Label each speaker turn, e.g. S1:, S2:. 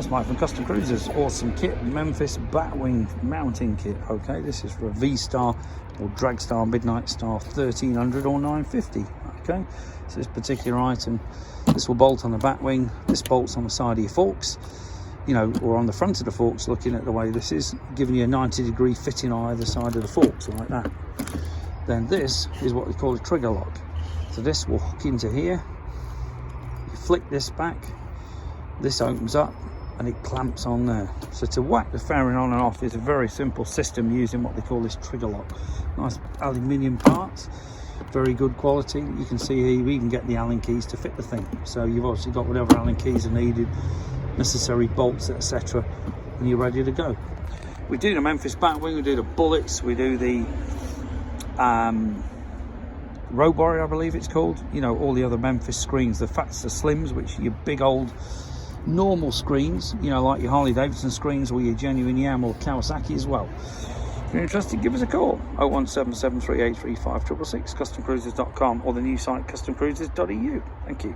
S1: That's Mike from Custom Cruisers. Awesome kit, Memphis batwing mounting kit. Okay, this is for a V-Star or Dragstar, Midnight Star 1300 or 950. Okay, so this particular item, this will bolt on the batwing. This bolts on the side of your forks, you know, or on the front of the forks, looking at the way this is, giving you a 90-degree fitting on either side of the forks, like that. Then this is what we call a trigger lock. So this will hook into here. You flick this back, this opens up, and it clamps on there. So to whack the fairing on and off is a very simple system using what they call this trigger lock. Nice aluminium parts, very good quality. You can see here we can get the Allen keys to fit the thing. So you've obviously got whatever Allen keys are needed, necessary bolts, etc., and you're ready to go. We do the Memphis batwing, we do the bullets, we do the Road Warrior, I believe it's called. You know, all the other Memphis screens, the Fats, the Slims, which are your big old normal screens, you know, like your Harley Davidson screens or your genuine Yamaha or Kawasaki as well. If you're interested, give us a call, 01773835666, customcruisers.com, or the new site customcruisers.eu. Thank you.